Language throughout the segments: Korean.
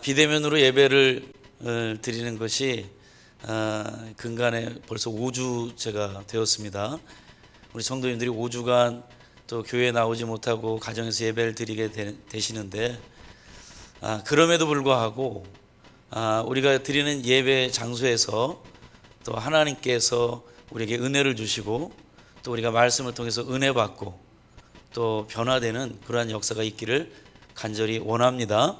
비대면으로 예배를 드리는 것이 근간에 벌써 5주째가 되었습니다. 우리 성도님들이 5주간 또 교회에 나오지 못하고 가정에서 예배를 드리게 되시는데, 그럼에도 불구하고 우리가 드리는 예배 장소에서 또 하나님께서 우리에게 은혜를 주시고 또 우리가 말씀을 통해서 은혜 받고 또 변화되는 그러한 역사가 있기를 간절히 원합니다.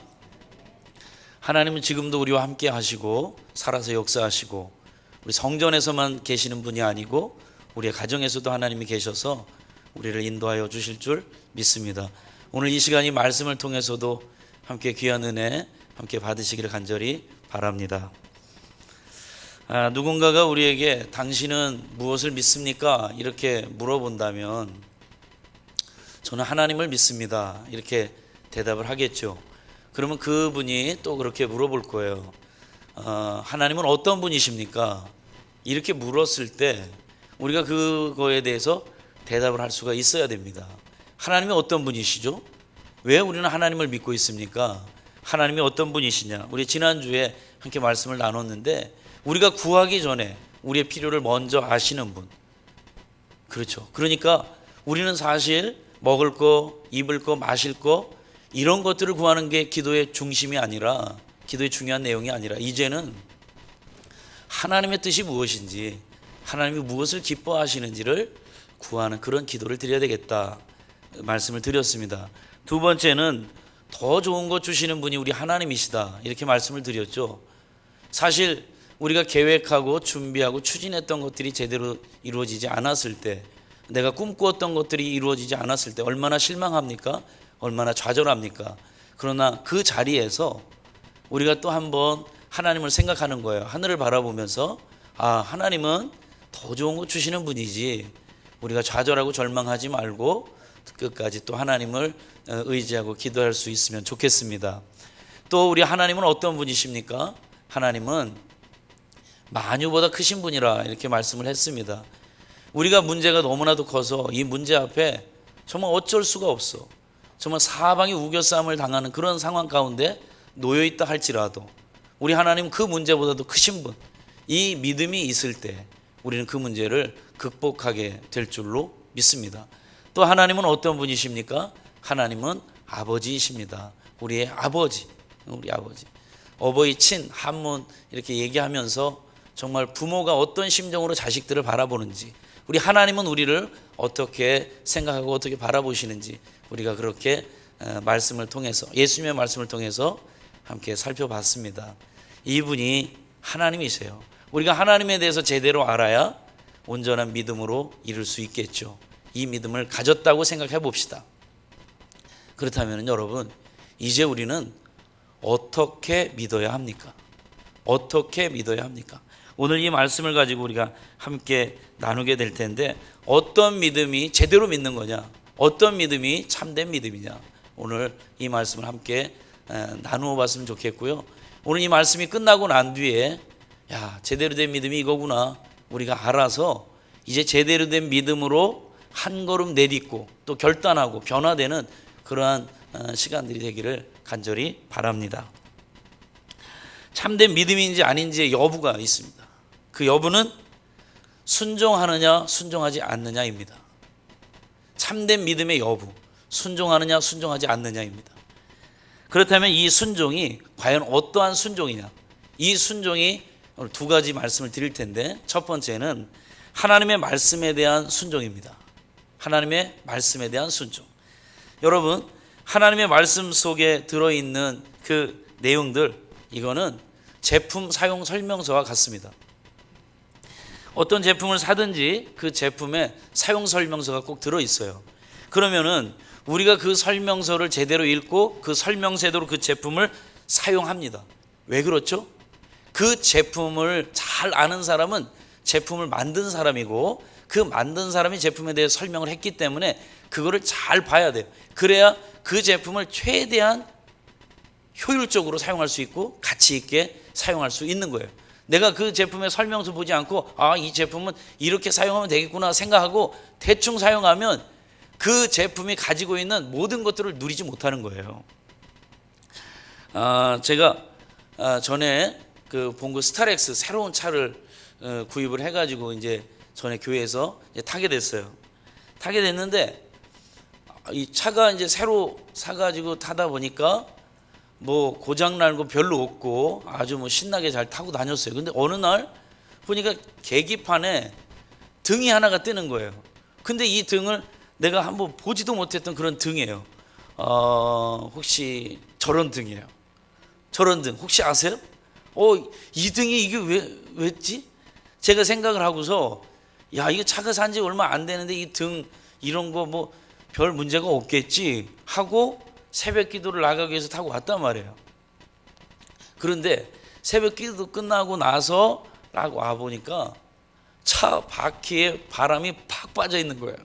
하나님은 지금도 우리와 함께 하시고 살아서 역사하시고 우리 성전에서만 계시는 분이 아니고 우리의 가정에서도 하나님이 계셔서 우리를 인도하여 주실 줄 믿습니다. 오늘 이 시간이 말씀을 통해서도 함께 귀한 은혜 함께 받으시기를 간절히 바랍니다. 누군가가 우리에게 당신은 무엇을 믿습니까? 이렇게 물어본다면 저는 하나님을 믿습니다. 이렇게 대답을 하겠죠. 그러면 그분이 또 그렇게 물어볼 거예요. 하나님은 어떤 분이십니까? 이렇게 물었을 때 우리가 그거에 대해서 대답을 할 수가 있어야 됩니다. 하나님이 어떤 분이시죠? 왜 우리는 하나님을 믿고 있습니까? 하나님이 어떤 분이시냐? 우리 지난주에 함께 말씀을 나눴는데 우리가 구하기 전에 우리의 필요를 먼저 아시는 분. 그렇죠. 그러니까 우리는 사실 먹을 거, 입을 거, 마실 거 이런 것들을 구하는 게 기도의 중심이 아니라, 기도의 중요한 내용이 아니라 이제는 하나님의 뜻이 무엇인지, 하나님이 무엇을 기뻐하시는지를 구하는 그런 기도를 드려야 되겠다 말씀을 드렸습니다. 두 번째는 더 좋은 것 주시는 분이 우리 하나님이시다 이렇게 말씀을 드렸죠. 사실 우리가 계획하고 준비하고 추진했던 것들이 제대로 이루어지지 않았을 때, 내가 꿈꾸었던 것들이 이루어지지 않았을 때 얼마나 실망합니까? 얼마나 좌절합니까? 그러나 그 자리에서 우리가 또 한번 하나님을 생각하는 거예요. 하늘을 바라보면서 하나님은 더 좋은 거 주시는 분이지, 우리가 좌절하고 절망하지 말고 끝까지 또 하나님을 의지하고 기도할 수 있으면 좋겠습니다. 또 우리 하나님은 어떤 분이십니까? 하나님은 만유보다 크신 분이라 이렇게 말씀을 했습니다. 우리가 문제가 너무나도 커서 이 문제 앞에 정말 어쩔 수가 없어, 정말 사방이 우겨싸움을 당하는 그런 상황 가운데 놓여있다 할지라도 우리 하나님은 그 문제보다도 크신 분, 이 믿음이 있을 때 우리는 그 문제를 극복하게 될 줄로 믿습니다. 또 하나님은 어떤 분이십니까? 하나님은 아버지이십니다. 우리의 아버지, 우리 아버지. 어버이 친, 한문 이렇게 얘기하면서 정말 부모가 어떤 심정으로 자식들을 바라보는지, 우리 하나님은 우리를 어떻게 생각하고 어떻게 바라보시는지 우리가 그렇게 말씀을 통해서, 예수님의 말씀을 통해서 함께 살펴봤습니다. 이분이 하나님이세요. 우리가 하나님에 대해서 제대로 알아야 온전한 믿음으로 이룰 수 있겠죠. 이 믿음을 가졌다고 생각해 봅시다. 그렇다면 여러분, 이제 우리는 어떻게 믿어야 합니까? 어떻게 믿어야 합니까? 오늘 이 말씀을 가지고 우리가 함께 나누게 될 텐데, 어떤 믿음이 제대로 믿는 거냐, 어떤 믿음이 참된 믿음이냐, 오늘 이 말씀을 함께 나누어 봤으면 좋겠고요. 오늘 이 말씀이 끝나고 난 뒤에 제대로 된 믿음이 이거구나 우리가 알아서 이제 제대로 된 믿음으로 한 걸음 내딛고 또 결단하고 변화되는 그러한 시간들이 되기를 간절히 바랍니다. 참된 믿음인지 아닌지의 여부가 있습니다. 그 여부는 순종하느냐 순종하지 않느냐입니다. 참된 믿음의 여부, 순종하느냐 순종하지 않느냐입니다. 그렇다면 이 순종이 과연 어떠한 순종이냐, 이 순종이 오늘 두 가지 말씀을 드릴 텐데, 첫 번째는 하나님의 말씀에 대한 순종입니다. 하나님의 말씀에 대한 순종. 여러분, 하나님의 말씀 속에 들어있는 그 내용들, 이거는 제품 사용 설명서와 같습니다. 어떤 제품을 사든지 그 제품에 사용 설명서가 꼭 들어있어요. 그러면은 우리가 그 설명서를 제대로 읽고 그 설명서대로 그 제품을 사용합니다. 왜 그렇죠? 그 제품을 잘 아는 사람은 제품을 만든 사람이고, 그 만든 사람이 제품에 대해 설명을 했기 때문에 그거를 잘 봐야 돼요. 그래야 그 제품을 최대한 효율적으로 사용할 수 있고 가치 있게 사용할 수 있는 거예요. 내가 그 제품의 설명서 보지 않고 이 제품은 이렇게 사용하면 되겠구나 생각하고 대충 사용하면 그 제품이 가지고 있는 모든 것들을 누리지 못하는 거예요. 제가 전에 그 본그 스타렉스 새로운 차를 구입을 해가지고 이제 전에 교회에서 이제 타게 됐어요. 타게 됐는데 이 차가 이제 새로 사가지고 타다 보니까 뭐 고장 날 거 별로 없고 아주 뭐 신나게 잘 타고 다녔어요. 근데 어느 날 보니까 계기판에 등이 하나가 뜨는 거예요. 근데 이 등을 내가 한번 보지도 못했던 그런 등이에요. 혹시 저런 등이에요. 저런 등 혹시 아세요? 이 등이 이게 왜지? 제가 생각을 하고서 야, 이거 차가 산 지 얼마 안 되는데 이 등 이런 거 뭐 별 문제가 없겠지 하고 새벽 기도를 나가기 위해서 타고 왔단 말이에요. 그런데 새벽 기도 끝나고 나서 와 보니까 차 바퀴에 바람이 팍 빠져 있는 거예요.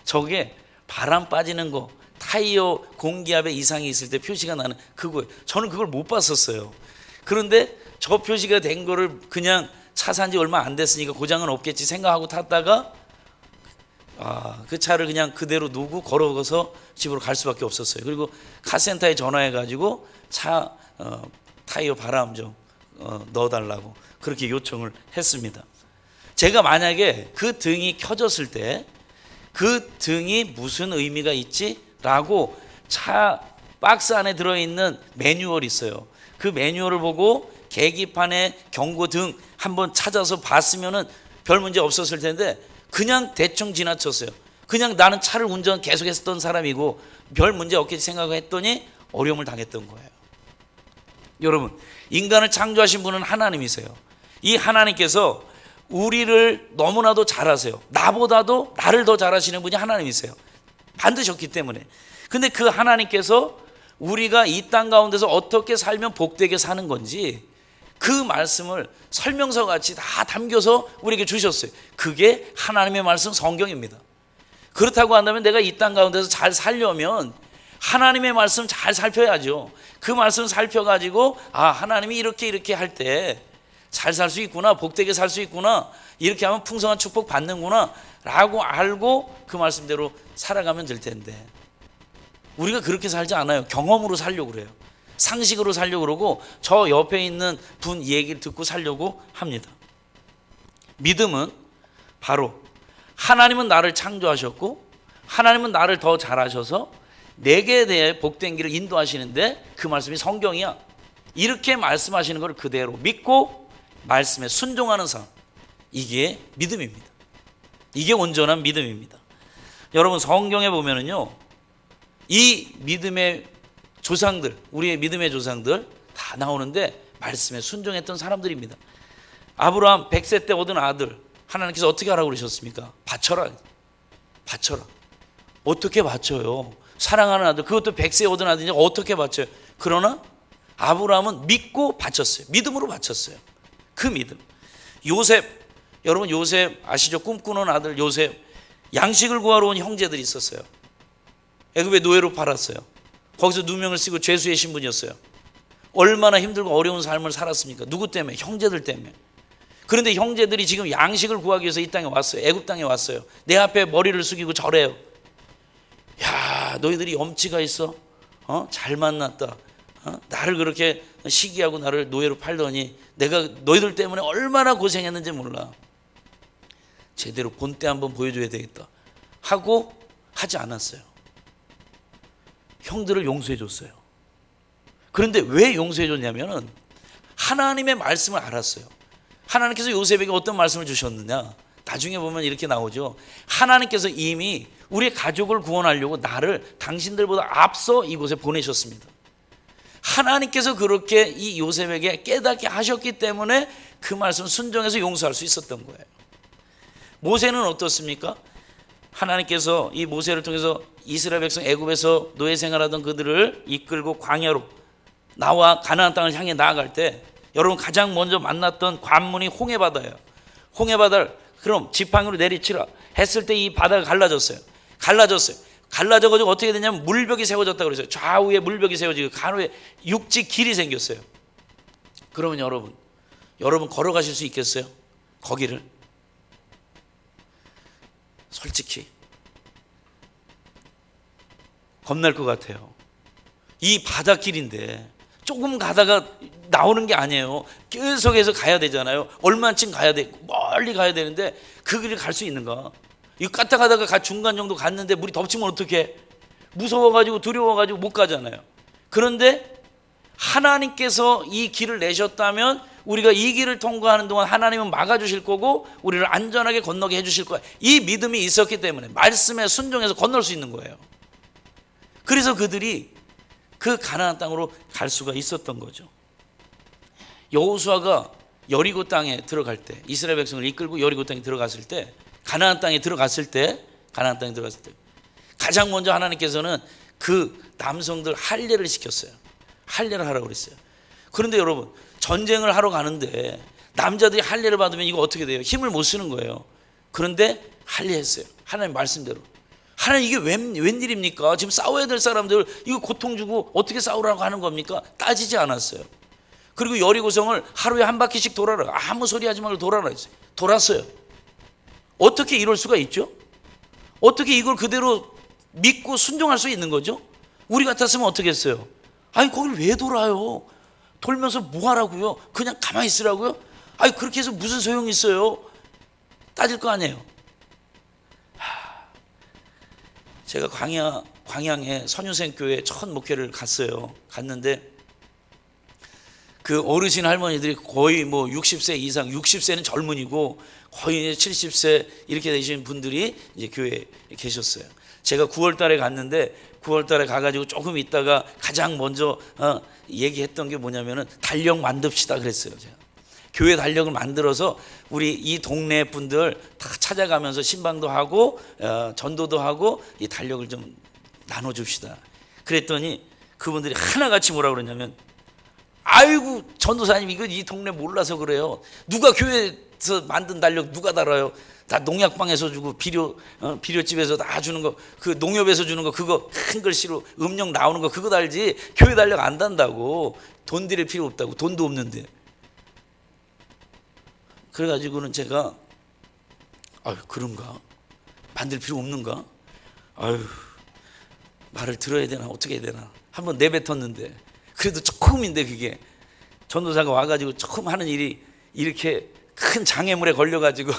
저게 바람 빠지는 거, 타이어 공기압에 이상이 있을 때 표시가 나는 그거예요. 저는 그걸 못 봤었어요. 그런데 저 표시가 된 거를 그냥 차 산 지 얼마 안 됐으니까 고장은 없겠지 생각하고 탔다가 그 차를 그냥 그대로 놓고 걸어가서 집으로 갈 수밖에 없었어요. 그리고 카센터에 전화해가지고 차 타이어 바람 좀 넣어달라고 그렇게 요청을 했습니다. 제가 만약에 그 등이 켜졌을 때 그 등이 무슨 의미가 있지라고 차 박스 안에 들어있는 매뉴얼이 있어요. 그 매뉴얼을 보고 계기판에 경고등 한번 찾아서 봤으면은 별 문제 없었을 텐데 그냥 대충 지나쳤어요. 그냥 나는 차를 운전 계속했던 사람이고 별 문제 없겠지 생각했더니 어려움을 당했던 거예요. 여러분, 인간을 창조하신 분은 하나님이세요. 이 하나님께서 우리를 너무나도 잘 아세요. 나보다도 나를 더 잘 아시는 분이 하나님이세요. 만드셨기 때문에. 근데 그 하나님께서 우리가 이 땅 가운데서 어떻게 살면 복되게 사는 건지 그 말씀을 설명서 같이 다 담겨서 우리에게 주셨어요. 그게 하나님의 말씀 성경입니다. 그렇다고 한다면 내가 이 땅 가운데서 잘 살려면 하나님의 말씀 잘 살펴야죠. 그 말씀 살펴가지고 하나님이 이렇게 할 때 잘 살 수 있구나, 복되게 살 수 있구나, 이렇게 하면 풍성한 축복 받는구나 라고 알고 그 말씀대로 살아가면 될 텐데 우리가 그렇게 살지 않아요. 경험으로 살려고 그래요. 상식으로 살려고 그러고 저 옆에 있는 분 얘기를 듣고 살려고 합니다. 믿음은 바로 하나님은 나를 창조하셨고 하나님은 나를 더 잘하셔서 내게 대해 복된 길을 인도하시는데 그 말씀이 성경이야. 이렇게 말씀하시는 걸 그대로 믿고 말씀에 순종하는 삶, 이게 믿음입니다. 이게 온전한 믿음입니다. 여러분, 성경에 보면은요 이 믿음의 조상들, 우리의 믿음의 조상들 다 나오는데 말씀에 순종했던 사람들입니다. 아브라함 100세 때 얻은 아들 하나님께서 어떻게 하라고 그러셨습니까? 바쳐라. 어떻게 바쳐요? 사랑하는 아들, 그것도 100세에 얻은 아들인데 어떻게 바쳐요? 그러나 아브라함은 믿고 바쳤어요. 믿음으로 바쳤어요. 그 믿음. 요셉, 여러분 요셉 아시죠? 꿈꾸는 아들 요셉, 양식을 구하러 온 형제들이 있었어요. 애굽의 노예로 팔았어요. 거기서 누명을 쓰고 죄수의 신분이었어요. 얼마나 힘들고 어려운 삶을 살았습니까? 누구 때문에? 형제들 때문에. 그런데 형제들이 지금 양식을 구하기 위해서 이 땅에 왔어요. 애굽 땅에 왔어요. 내 앞에 머리를 숙이고 절해요. 야, 너희들이 염치가 있어? 잘 만났다. 나를 그렇게 시기하고 나를 노예로 팔더니 내가 너희들 때문에 얼마나 고생했는지 몰라. 제대로 본때 한번 보여줘야 되겠다 하고 하지 않았어요. 형들을 용서해 줬어요. 그런데 왜 용서해 줬냐면은 하나님의 말씀을 알았어요. 하나님께서 요셉에게 어떤 말씀을 주셨느냐, 나중에 보면 이렇게 나오죠. 하나님께서 이미 우리 가족을 구원하려고 나를 당신들보다 앞서 이곳에 보내셨습니다. 하나님께서 그렇게 이 요셉에게 깨닫게 하셨기 때문에 그 말씀 순종해서 용서할 수 있었던 거예요. 모세는 어떻습니까? 하나님께서 이 모세를 통해서 이스라엘 백성 애굽에서 노예 생활하던 그들을 이끌고 광야로 나와 가나안 땅을 향해 나아갈 때 여러분 가장 먼저 만났던 관문이 홍해바다예요. 홍해바다를 그럼 지팡이로 내리치라 했을 때 이 바다가 갈라졌어요. 갈라져가지고 어떻게 되냐면 물벽이 세워졌다고 그랬어요. 좌우에 물벽이 세워지고 간혹에 육지 길이 생겼어요. 그러면 여러분 걸어가실 수 있겠어요? 거기를? 솔직히 겁날 것 같아요. 이 바닷길인데 조금 가다가 나오는 게 아니에요. 계속해서 가야 되잖아요. 얼마쯤 가야 돼, 멀리 가야 되는데 그 길을 갈 수 있는가? 이거 갔다 가다가 중간 정도 갔는데 물이 덮치면 어떡해? 무서워가지고 두려워가지고 못 가잖아요. 그런데 하나님께서 이 길을 내셨다면 우리가 이 길을 통과하는 동안 하나님은 막아주실 거고 우리를 안전하게 건너게 해주실 거야. 이 믿음이 있었기 때문에 말씀에 순종해서 건널 수 있는 거예요. 그래서 그들이 그 가나안 땅으로 갈 수가 있었던 거죠. 여호수아가 여리고 땅에 들어갈 때, 이스라엘 백성을 이끌고 여리고 땅에 들어갔을 때, 가나안 땅에 들어갔을 때 가장 먼저 하나님께서는 그 남성들 할례를 시켰어요. 할례를 하라고 그랬어요. 그런데 여러분, 전쟁을 하러 가는데 남자들이 할례를 받으면 이거 어떻게 돼요? 힘을 못 쓰는 거예요. 그런데 할례했어요. 하나님 말씀대로. 하나님, 이게 웬일입니까? 지금 싸워야 될 사람들 이거 고통 주고 어떻게 싸우라고 하는 겁니까? 따지지 않았어요. 그리고 여리고성을 하루에 한 바퀴씩 돌아라. 아무 소리 하지 말고 돌아라 했어요. 돌았어요. 어떻게 이럴 수가 있죠? 어떻게 이걸 그대로 믿고 순종할 수 있는 거죠? 우리 같았으면 어떻게 했어요? 아니, 거길 왜 돌아요? 돌면서 뭐 하라고요? 그냥 가만히 있으라고요? 아니, 그렇게 해서 무슨 소용이 있어요? 따질 거 아니에요. 제가 광양에 선유생교회 첫 목회를 갔는데 그 어르신 할머니들이 거의 뭐 60세 이상, 60세는 젊은이고 거의 70세 이렇게 되신 분들이 이제 교회에 계셨어요. 제가 9월 달에 갔는데 9월 달에 가가지고 조금 있다가 가장 먼저 얘기했던 게 뭐냐면은 달력 만듭시다 그랬어요. 제가 교회 달력을 만들어서 우리 이 동네 분들 다 찾아가면서 신방도 하고 전도도 하고 이 달력을 좀 나눠줍시다. 그랬더니 그분들이 하나같이 뭐라 그러냐면, 아이고 전도사님, 이거 이 동네 몰라서 그래요. 누가 교회에서 만든 달력 누가 달아요? 다 농약방에서 주고 비료집에서 다 주는 거, 그 농협에서 주는 거, 그거 큰 글씨로 음력 나오는 거 그거 달지 교회 달력 안 단다고. 돈 들일 필요 없다고. 돈도 없는데. 그래가지고는 제가 아유, 그런가? 만들 필요 없는가? 아유, 말을 들어야 되나 어떻게 해야 되나 한번 내뱉었는데, 그래도 조금인데 그게 전도사가 와가지고 조금 하는 일이 이렇게 큰 장애물에 걸려가지고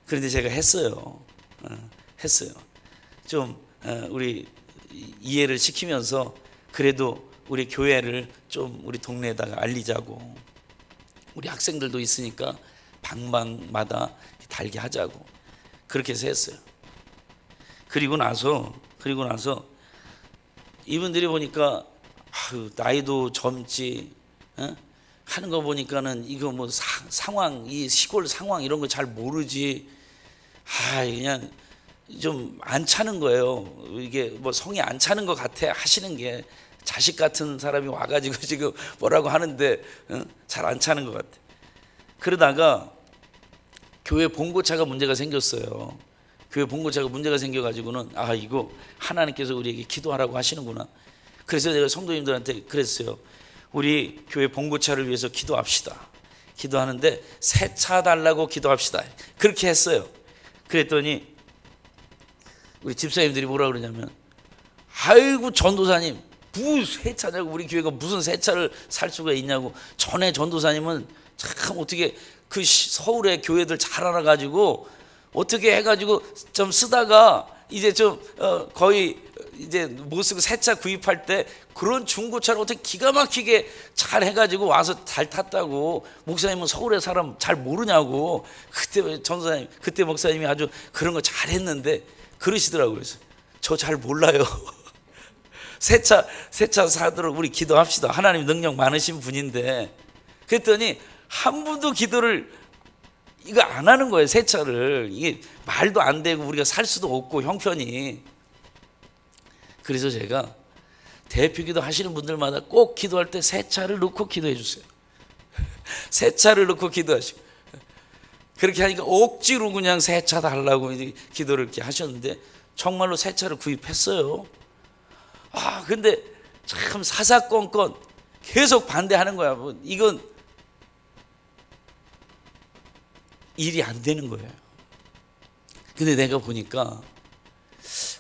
그런데 제가 했어요. 좀 우리 이해를 시키면서 그래도 우리 교회를 좀 우리 동네에다가 알리자고, 우리 학생들도 있으니까 방방마다 달게 하자고 그렇게 해서 했어요. 그리고 나서 이분들이 보니까 나이도 젊지, 하는 거 보니까는 이거 뭐 상황, 이 시골 상황 이런 거 잘 모르지. 그냥 좀 안 차는 거예요. 이게 뭐 성이 안 차는 것 같아 하시는 게. 자식 같은 사람이 와가지고 지금 뭐라고 하는데 잘 안 차는 것 같아. 그러다가 교회 봉고차가 문제가 생겼어요. 교회 봉고차가 문제가 생겨가지고는 이거 하나님께서 우리에게 기도하라고 하시는구나. 그래서 내가 성도님들한테 그랬어요. 우리 교회 봉고차를 위해서 기도합시다. 기도하는데 새 차 달라고 기도합시다. 그렇게 했어요. 그랬더니 우리 집사님들이 뭐라 그러냐면, 아이고 전도사님, 무슨 새 차냐고, 우리 교회가 무슨 새 차를 살 수가 있냐고. 전에 전도사님은 참 어떻게 그 서울의 교회들 잘 알아가지고 어떻게 해가지고 좀 쓰다가 이제 좀 거의 이제 못 쓰고 새 차 구입할 때 그런 중고차를 어떻게 기가 막히게 잘 해가지고 와서 잘 탔다고. 목사님은 서울의 사람 잘 모르냐고. 그때 전도사님, 그때 목사님이 아주 그런 거 잘했는데 그러시더라고요. 그래서 저 잘 몰라요. 새 차 사도록 우리 기도합시다. 하나님 능력 많으신 분인데. 그랬더니 한 분도 기도를 이거 안 하는 거예요. 새 차를. 이게 말도 안 되고 우리가 살 수도 없고 형편이. 그래서 제가 대표기도 하시는 분들마다 꼭 기도할 때 새 차를 넣고 기도해 주세요. 새 차를 넣고 기도하시고. 그렇게 하니까 억지로 그냥 새 차 달라고 기도를 이렇게 하셨는데 정말로 새 차를 구입했어요. 근데 참 사사건건 계속 반대하는 거야. 이건 일이 안 되는 거예요. 근데 내가 보니까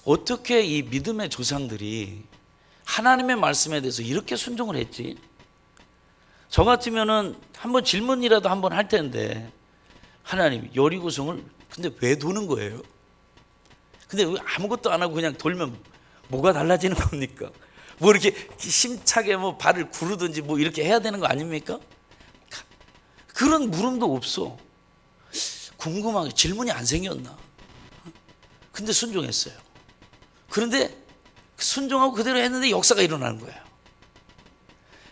어떻게 이 믿음의 조상들이 하나님의 말씀에 대해서 이렇게 순종을 했지? 저 같으면은 한번 질문이라도 한번 할 텐데, 하나님 여리고성을 근데 왜 도는 거예요? 근데 왜 아무것도 안 하고 그냥 돌면 뭐가 달라지는 겁니까? 뭐 이렇게 힘차게 뭐 발을 구르든지 뭐 이렇게 해야 되는 거 아닙니까? 그런 물음도 없어. 궁금하게 질문이 안 생겼나? 근데 순종했어요. 그런데 순종하고 그대로 했는데 역사가 일어나는 거예요.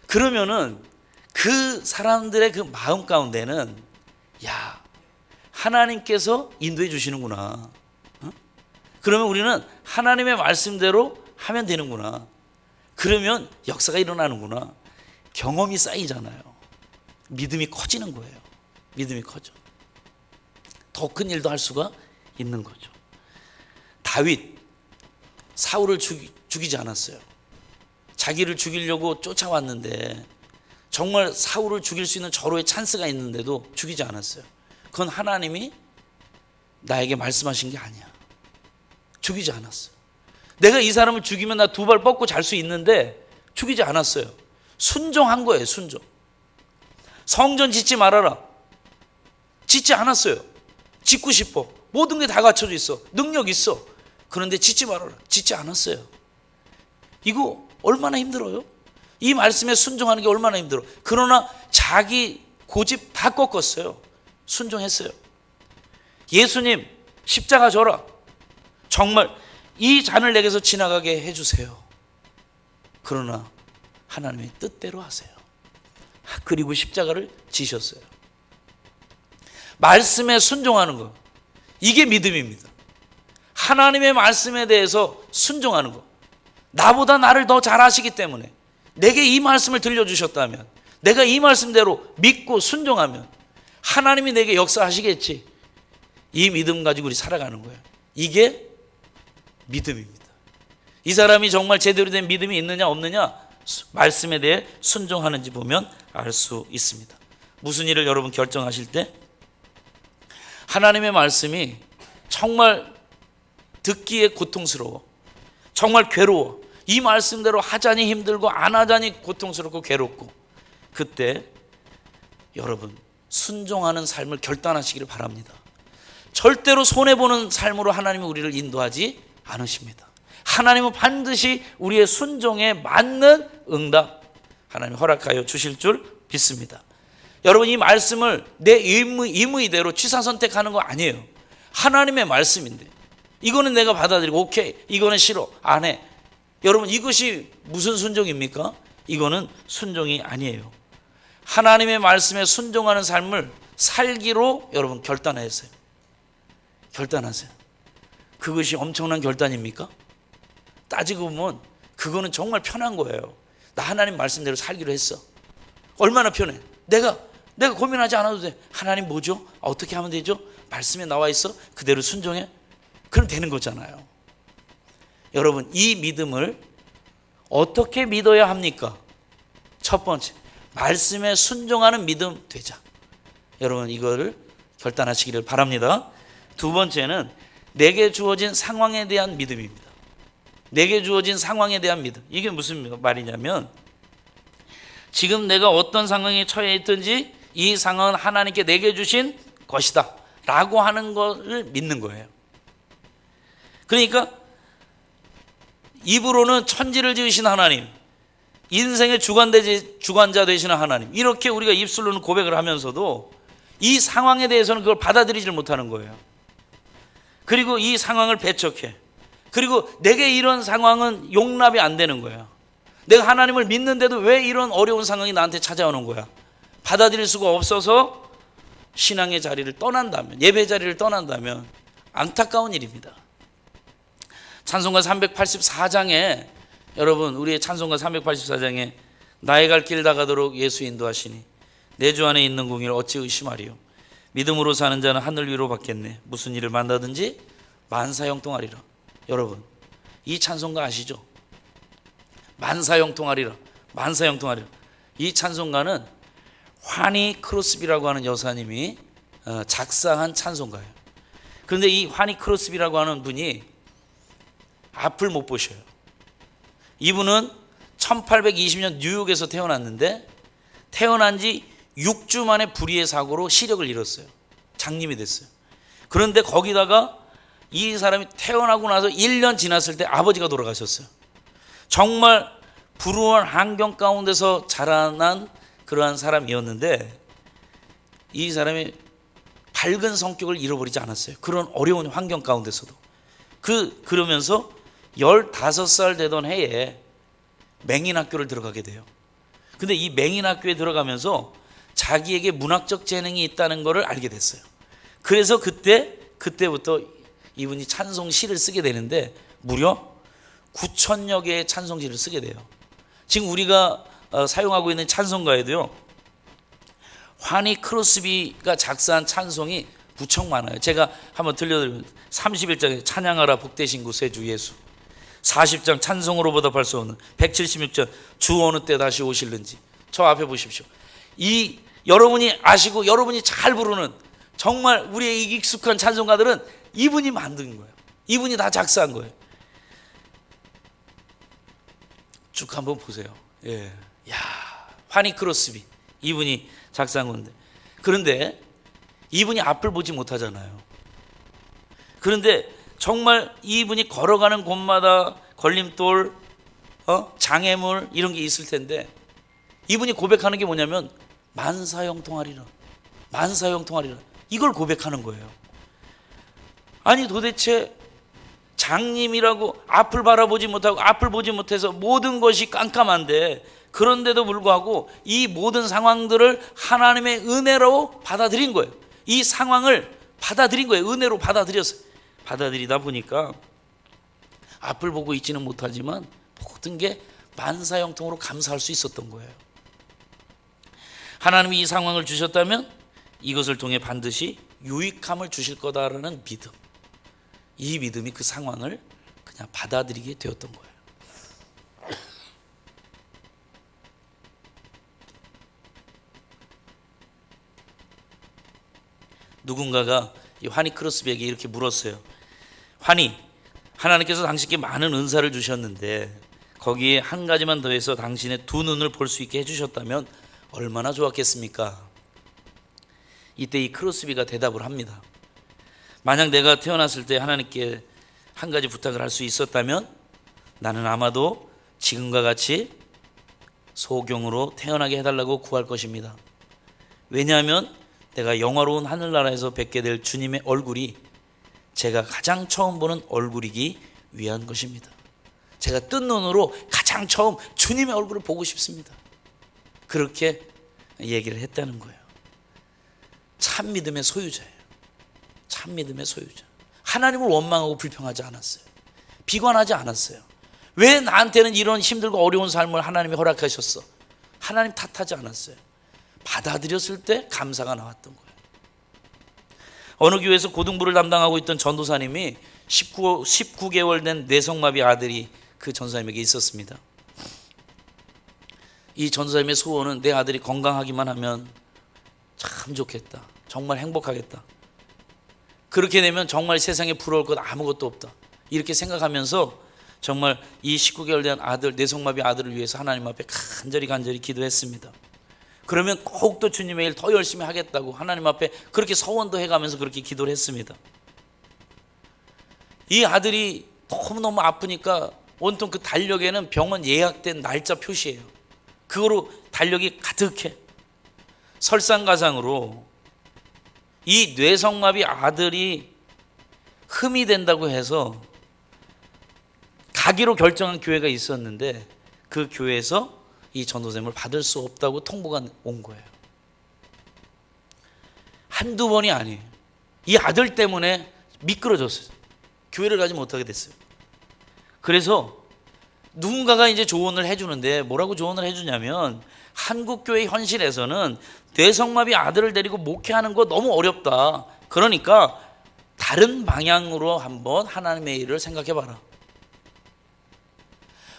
그러면은 그 사람들의 그 마음 가운데는, 야, 하나님께서 인도해 주시는구나. 그러면 우리는 하나님의 말씀대로 하면 되는구나. 그러면 역사가 일어나는구나. 경험이 쌓이잖아요. 믿음이 커지는 거예요. 믿음이 커져. 더 큰 일도 할 수가 있는 거죠. 다윗, 사울을 죽이지 않았어요. 자기를 죽이려고 쫓아왔는데, 정말 사울을 죽일 수 있는 절호의 찬스가 있는데도 죽이지 않았어요. 그건 하나님이 나에게 말씀하신 게 아니야. 죽이지 않았어요. 내가 이 사람을 죽이면 나 두 발 뻗고 잘 수 있는데 죽이지 않았어요. 순종한 거예요. 순종. 성전 짓지 말아라. 짓지 않았어요. 짓고 싶어. 모든 게 다 갖춰져 있어. 능력 있어. 그런데 짓지 말아라. 짓지 않았어요. 이거 얼마나 힘들어요? 이 말씀에 순종하는 게 얼마나 힘들어. 그러나 자기 고집 다 꺾었어요. 순종했어요. 예수님 십자가 져라. 정말 이 잔을 내게서 지나가게 해주세요. 그러나 하나님의 뜻대로 하세요. 그리고 십자가를 지셨어요. 말씀에 순종하는 것, 이게 믿음입니다. 하나님의 말씀에 대해서 순종하는 것. 나보다 나를 더 잘 아시기 때문에 내게 이 말씀을 들려주셨다면, 내가 이 말씀대로 믿고 순종하면 하나님이 내게 역사하시겠지. 이 믿음 가지고 우리 살아가는 거예요. 이게 믿음입니다. 이 사람이 정말 제대로 된 믿음이 있느냐 없느냐, 말씀에 대해 순종하는지 보면 알 수 있습니다. 무슨 일을 여러분 결정하실 때 하나님의 말씀이 정말 듣기에 고통스러워, 정말 괴로워, 이 말씀대로 하자니 힘들고 안 하자니 고통스럽고 괴롭고, 그때 여러분 순종하는 삶을 결단하시기를 바랍니다. 절대로 손해보는 삶으로 하나님이 우리를 인도하지 않으십니다. 하나님은 반드시 우리의 순종에 맞는 응답 하나님 허락하여 주실 줄 믿습니다. 여러분, 이 말씀을 내 임의대로 취사선택하는 거 아니에요. 하나님의 말씀인데 이거는 내가 받아들이고 오케이, 이거는 싫어, 안 해. 여러분, 이것이 무슨 순종입니까? 이거는 순종이 아니에요. 하나님의 말씀에 순종하는 삶을 살기로 여러분 결단하세요. 결단하세요. 그것이 엄청난 결단입니까? 따지고 보면 그거는 정말 편한 거예요. 나 하나님 말씀대로 살기로 했어. 얼마나 편해. 내가 고민하지 않아도 돼. 하나님 뭐죠? 어떻게 하면 되죠? 말씀에 나와 있어. 그대로 순종해. 그럼 되는 거잖아요. 여러분, 이 믿음을 어떻게 믿어야 합니까? 첫 번째, 말씀에 순종하는 믿음 되자. 여러분, 이거를 결단하시기를 바랍니다. 두 번째는 내게 주어진 상황에 대한 믿음입니다. 내게 주어진 상황에 대한 믿음. 이게 무슨 말이냐면, 지금 내가 어떤 상황에 처해 있든지 이 상황은 하나님께 내게 주신 것이다 라고 하는 것을 믿는 거예요. 그러니까 입으로는 천지를 지으신 하나님, 인생의 주관자 되시는 하나님, 이렇게 우리가 입술로는 고백을 하면서도 이 상황에 대해서는 그걸 받아들이질 못하는 거예요. 그리고 이 상황을 배척해. 그리고 내게 이런 상황은 용납이 안 되는 거예요. 내가 하나님을 믿는데도 왜 이런 어려운 상황이 나한테 찾아오는 거야? 받아들일 수가 없어서 신앙의 자리를 떠난다면, 예배 자리를 떠난다면 안타까운 일입니다. 찬송가 384장에 여러분, 우리의 찬송가 384장에 나의 갈 길 다가도록 예수 인도하시니 내 주 안에 있는 공의를 어찌 의심하리요. 믿음으로 사는 자는 하늘 위로 받겠네. 무슨 일을 만나든지 만사형통하리라. 여러분, 이 찬송가 아시죠? 만사형통하리라. 만사형통하리라. 이 찬송가는 화니 크로스비라고 하는 여사님이 작사한 찬송가예요. 그런데 이 화니 크로스비라고 하는 분이 앞을 못 보셔요. 이분은 1820년 뉴욕에서 태어났는데 태어난 지 6주 만에 불의의 사고로 시력을 잃었어요. 장님이 됐어요. 그런데 거기다가 이 사람이 태어나고 나서 1년 지났을 때 아버지가 돌아가셨어요. 정말 불우한 환경 가운데서 자라난 그러한 사람이었는데 이 사람이 밝은 성격을 잃어버리지 않았어요. 그런 어려운 환경 가운데서도. 그러면서 15살 되던 해에 맹인학교를 들어가게 돼요. 근데 이 맹인학교에 들어가면서 자기에게 문학적 재능이 있다는 것을 알게 됐어요. 그래서 그때부터 이분이 찬송시를 쓰게 되는데 무려 9,000여 개의 찬송시를 쓰게 돼요. 지금 우리가 사용하고 있는 찬송가에도요, 환희 크로스비가 작사한 찬송이 무척 많아요. 제가 한번 들려드리면 31장에 찬양하라 복되신 구세 주 예수, 40장 찬송으로 보답할 수 없는, 176장 주 어느 때 다시 오실는지. 저 앞에 보십시오. 이 여러분이 아시고 여러분이 잘 부르는 정말 우리의 익숙한 찬송가들은 이분이 만든 거예요. 이분이 다 작사한 거예요. 쭉 한번 보세요. 예, 야, 환희 크로스비 이분이 작사한 건데, 그런데 이분이 앞을 보지 못하잖아요. 그런데 정말 이분이 걸어가는 곳마다 걸림돌, 장애물 이런 게 있을 텐데 이분이 고백하는 게 뭐냐면 만사형통하리라, 만사형통하리라, 이걸 고백하는 거예요. 아니 도대체 장님이라고 앞을 바라보지 못하고 앞을 보지 못해서 모든 것이 깜깜한데, 그런데도 불구하고 이 모든 상황들을 하나님의 은혜로 받아들인 거예요. 이 상황을 받아들인 거예요. 은혜로 받아들였어요. 받아들이다 보니까 앞을 보고 있지는 못하지만 모든 게 만사형통으로 감사할 수 있었던 거예요. 하나님이 이 상황을 주셨다면 이것을 통해 반드시 유익함을 주실 거다라는 믿음, 이 믿음이 그 상황을 그냥 받아들이게 되었던 거예요. 누군가가 이 환희 크로스비에게 이렇게 물었어요. 환희, 하나님께서 당신께 많은 은사를 주셨는데 거기에 한 가지만 더해서 당신의 두 눈을 볼 수 있게 해주셨다면 얼마나 좋았겠습니까? 이때 이 크로스비가 대답을 합니다. 만약 내가 태어났을 때 하나님께 한 가지 부탁을 할 수 있었다면 나는 아마도 지금과 같이 소경으로 태어나게 해달라고 구할 것입니다. 왜냐하면 내가 영화로운 하늘나라에서 뵙게 될 주님의 얼굴이 제가 가장 처음 보는 얼굴이기 위한 것입니다. 제가 뜬 눈으로 가장 처음 주님의 얼굴을 보고 싶습니다. 그렇게 얘기를 했다는 거예요. 참 믿음의 소유자예요. 참 믿음의 소유자. 하나님을 원망하고 불평하지 않았어요. 비관하지 않았어요. 왜 나한테는 이런 힘들고 어려운 삶을 하나님이 허락하셨어? 하나님 탓하지 않았어요. 받아들였을 때 감사가 나왔던 거예요. 어느 교회에서 고등부를 담당하고 있던 전도사님이 19개월 된 뇌성마비 아들이 그 전도사님에게 있었습니다. 이 전도사님의 소원은 내 아들이 건강하기만 하면 참 좋겠다, 정말 행복하겠다, 그렇게 되면 정말 세상에 부러울 것 아무것도 없다, 이렇게 생각하면서 정말 이 19개월 된 아들, 뇌성마비 아들을 위해서 하나님 앞에 간절히 기도했습니다. 그러면 더욱더 주님의 일 더 열심히 하겠다고 하나님 앞에 그렇게 서원도 해가면서 그렇게 기도를 했습니다. 이 아들이 너무너무 아프니까 온통 그 달력에는 병원 예약된 날짜 표시예요. 그거로 달력이 가득해. 설상가상으로 이 뇌성마비 아들이 흠이 된다고 해서 가기로 결정한 교회가 있었는데 그 교회에서 이 전도샘을 받을 수 없다고 통보가 온 거예요. 한두 번이 아니에요. 이 아들 때문에 미끄러졌어요. 교회를 가지 못하게 됐어요. 그래서 누군가가 이제 조언을 해주는데 뭐라고 조언을 해주냐면, 한국교회 현실에서는 뇌성마비 아들을 데리고 목회하는 거 너무 어렵다. 그러니까 다른 방향으로 한번 하나님의 일을 생각해봐라.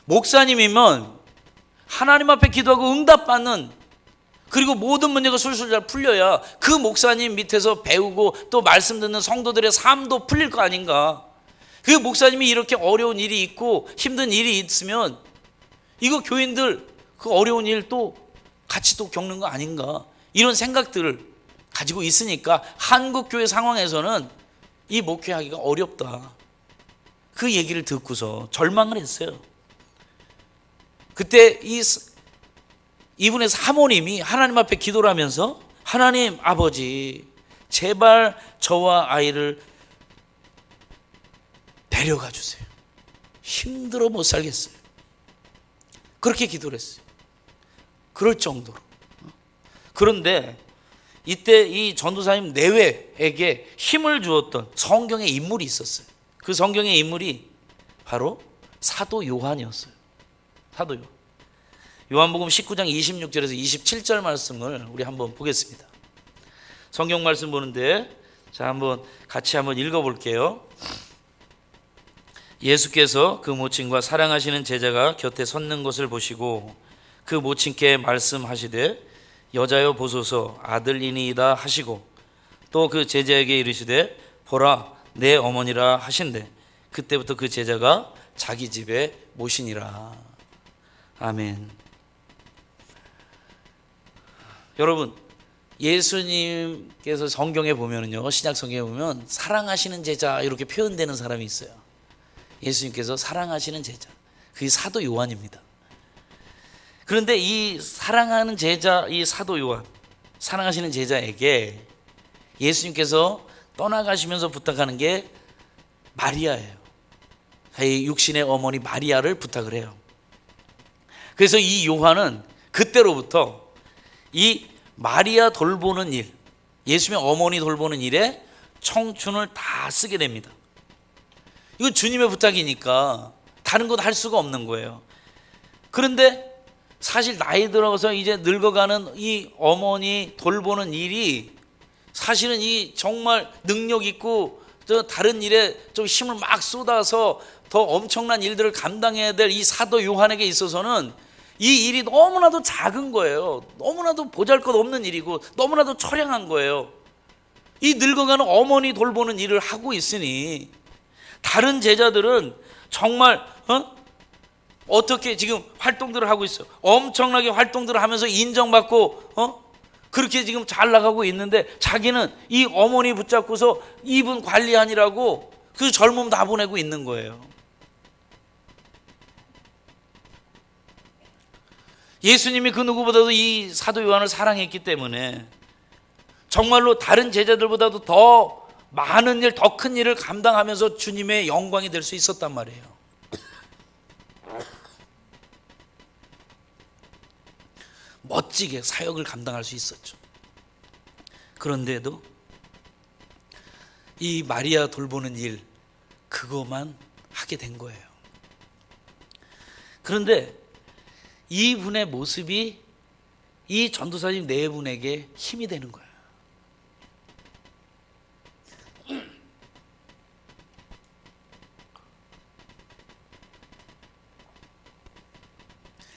목사님이면 하나님 앞에 기도하고 응답받는, 그리고 모든 문제가 술술 잘 풀려야 그 목사님 밑에서 배우고 또 말씀 듣는 성도들의 삶도 풀릴 거 아닌가. 그 목사님이 이렇게 어려운 일이 있고 힘든 일이 있으면 이거 교인들 그 어려운 일 또 같이 또 겪는 거 아닌가, 이런 생각들을 가지고 있으니까 한국 교회 상황에서는 이 목회하기가 어렵다. 그 얘기를 듣고서 절망을 했어요. 그때 이분의 사모님이 하나님 앞에 기도를 하면서, 하나님 아버지, 제발 저와 아이를 데려가 주세요. 힘들어 못 살겠어요. 그렇게 기도를 했어요. 그럴 정도로. 그런데 이때 이 전도사님 내외에게 힘을 주었던 성경의 인물이 있었어요. 그 성경의 인물이 바로 사도 요한이었어요. 사도 요한. 요한복음 19장 26절에서 27절 말씀을 우리 한번 보겠습니다. 성경 말씀 보는데, 자, 한번 같이 한번 읽어볼게요. 예수께서 그 모친과 사랑하시는 제자가 곁에 섰는 것을 보시고 그 모친께 말씀하시되 여자여 보소서 아들이니이다 하시고, 또 그 제자에게 이르시되 보라 내 어머니라 하신대. 그때부터 그 제자가 자기 집에 모시니라. 아멘. 여러분, 예수님께서 성경에 보면은요, 신약 성경에 보면 사랑하시는 제자 이렇게 표현되는 사람이 있어요. 예수님께서 사랑하시는 제자, 그게 사도 요한입니다. 그런데 이 사랑하는 제자, 이 사도 요한, 사랑하시는 제자에게 예수님께서 떠나가시면서 부탁하는 게 마리아예요. 이 육신의 어머니 마리아를 부탁을 해요. 그래서 이 요한은 그때로부터 이 마리아 돌보는 일, 예수님의 어머니 돌보는 일에 청춘을 다 쓰게 됩니다. 이건 주님의 부탁이니까 다른 것 할 수가 없는 거예요. 그런데 사실 나이 들어서 이제 늙어가는 이 어머니 돌보는 일이 사실은 이 정말 능력 있고 저 다른 일에 좀 힘을 막 쏟아서 더 엄청난 일들을 감당해야 될 이 사도 요한에게 있어서는 이 일이 너무나도 작은 거예요. 너무나도 보잘것없는 일이고 너무나도 처량한 거예요. 이 늙어가는 어머니 돌보는 일을 하고 있으니 다른 제자들은 정말 어떻게 지금 활동들을 하고 있어요. 엄청나게 활동들을 하면서 인정받고 그렇게 지금 잘 나가고 있는데 자기는 이 어머니 붙잡고서 이분 관리하느라고 그 젊음 다 보내고 있는 거예요. 예수님이 그 누구보다도 이 사도 요한을 사랑했기 때문에 정말로 다른 제자들보다도 더 많은 일, 더 큰 일을 감당하면서 주님의 영광이 될 수 있었단 말이에요. 멋지게 사역을 감당할 수 있었죠. 그런데도 이 마리아 돌보는 일, 그것만 하게 된 거예요. 그런데 이분의 모습이 이 전도사님 네 분에게 힘이 되는 거예요.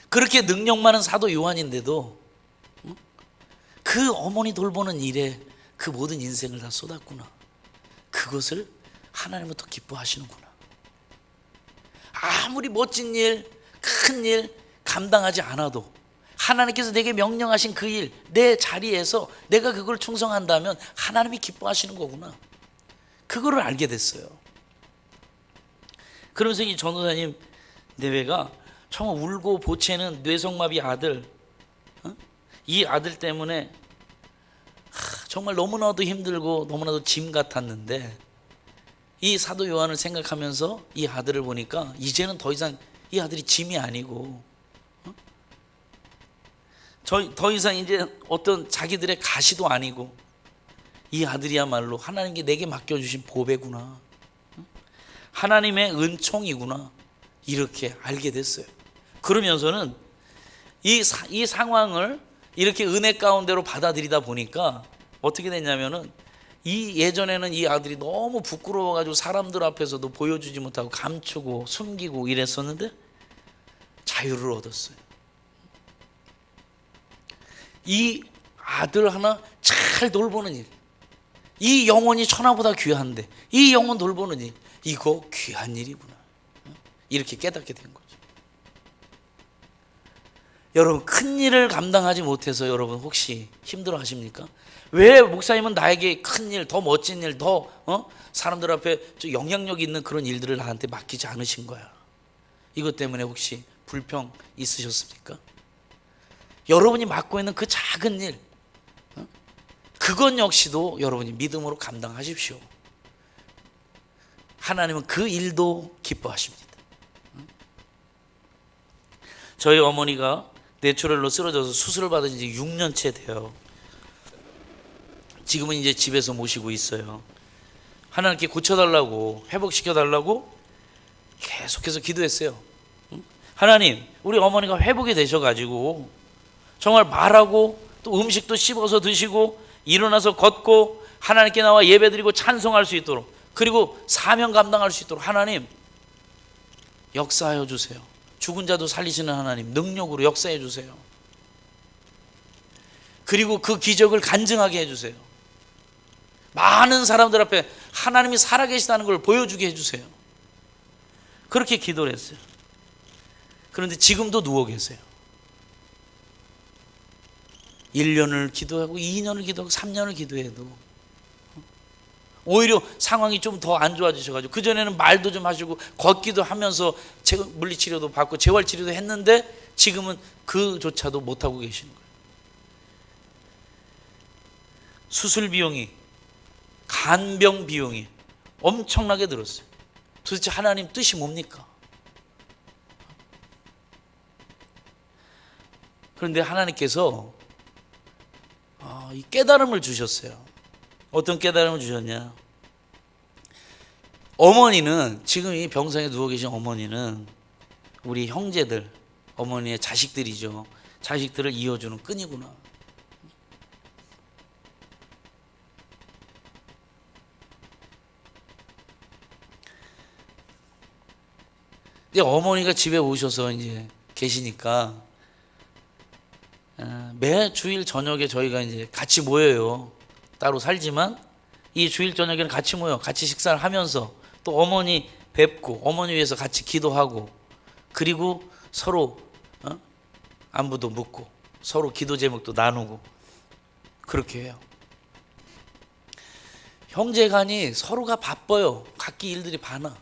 그렇게 능력 많은 사도 요한인데도 그 어머니 돌보는 일에 그 모든 인생을 다 쏟았구나. 그것을 하나님은 더 기뻐하시는구나. 아무리 멋진 일, 큰 일 감당하지 않아도 하나님께서 내게 명령하신 그 일, 내 자리에서 내가 그걸 충성한다면 하나님이 기뻐하시는 거구나. 그거를 알게 됐어요. 그러면서 이 전도사님 내외가 정말 울고 보채는 뇌성마비 아들, 이 아들 때문에 정말 너무나도 힘들고 너무나도 짐 같았는데 이 사도 요한을 생각하면서 이 아들을 보니까 이제는 더 이상 이 아들이 짐이 아니고 더 이상 이제 어떤 자기들의 가시도 아니고 이 아들이야말로 하나님께 내게 맡겨주신 보배구나, 하나님의 은총이구나, 이렇게 알게 됐어요. 그러면서는 이 상황을 이렇게 은혜 가운데로 받아들이다 보니까 어떻게 됐냐면은 이 예전에는 이 아들이 너무 부끄러워가지고 사람들 앞에서도 보여주지 못하고 감추고 숨기고 이랬었는데 자유를 얻었어요. 이 아들 하나 잘 돌보는 일, 이 영혼이 천하보다 귀한데 이 영혼 돌보는 일, 이거 귀한 일이구나, 이렇게 깨닫게 된 거죠. 여러분, 큰 일을 감당하지 못해서 여러분 혹시 힘들어 하십니까? 왜 목사님은 나에게 큰 일, 더 멋진 일, 더 사람들 앞에 좀 영향력 있는 그런 일들을 나한테 맡기지 않으신 거야? 이것 때문에 혹시 불평 있으셨습니까? 여러분이 맡고 있는 그 작은 일, 그건 역시도 여러분이 믿음으로 감당하십시오. 하나님은 그 일도 기뻐하십니다. 저희 어머니가 뇌출혈로 쓰러져서 수술을 받은 지 6년째 돼요. 지금은 이제 집에서 모시고 있어요. 하나님께 고쳐달라고, 회복시켜달라고 계속해서 기도했어요. 하나님, 우리 어머니가 회복이 되셔가지고 정말 말하고 또 음식도 씹어서 드시고 일어나서 걷고 하나님께 나와 예배드리고 찬송할 수 있도록, 그리고 사명 감당할 수 있도록 하나님 역사하여 주세요. 죽은 자도 살리시는 하나님, 능력으로 역사해 주세요. 그리고 그 기적을 간증하게 해주세요. 많은 사람들 앞에 하나님이 살아계시다는 걸 보여주게 해주세요. 그렇게 기도를 했어요. 그런데 지금도 누워 계세요. 1년을 기도하고 2년을 기도하고 3년을 기도해도 오히려 상황이 좀 더 안 좋아지셔가지고, 그전에는 말도 좀 하시고 걷기도 하면서 물리치료도 받고 재활치료도 했는데 지금은 그조차도 못하고 계시는 거예요. 수술 비용이, 간병 비용이 엄청나게 들었어요. 도대체 하나님 뜻이 뭡니까? 그런데 하나님께서 이 깨달음을 주셨어요. 어떤 깨달음을 주셨냐? 어머니는, 지금 이 병상에 누워 계신 어머니는 우리 형제들, 어머니의 자식들이죠. 자식들을 이어주는 끈이구나. 근데 어머니가 집에 오셔서 이제 계시니까 매 주일 저녁에 저희가 이제 같이 모여요. 따로 살지만 이 주일 저녁에는 같이 모여 같이 식사를 하면서 또 어머니 뵙고 어머니 위해서 같이 기도하고, 그리고 서로 안부도 묻고 서로 기도 제목도 나누고 그렇게 해요. 형제간이 서로가 바빠요. 각기 일들이 많아.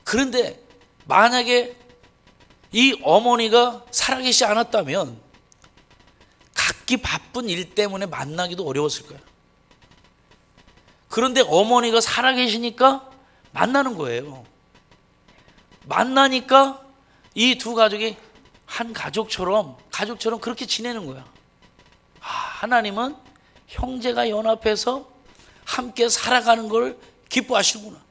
그런데 만약에 이 어머니가 살아계시지 않았다면 각기 바쁜 일 때문에 만나기도 어려웠을 거예요. 그런데 어머니가 살아계시니까 만나는 거예요. 만나니까 이 두 가족이 한 가족처럼 그렇게 지내는 거야. 하나님은 형제가 연합해서 함께 살아가는 걸 기뻐하시는구나.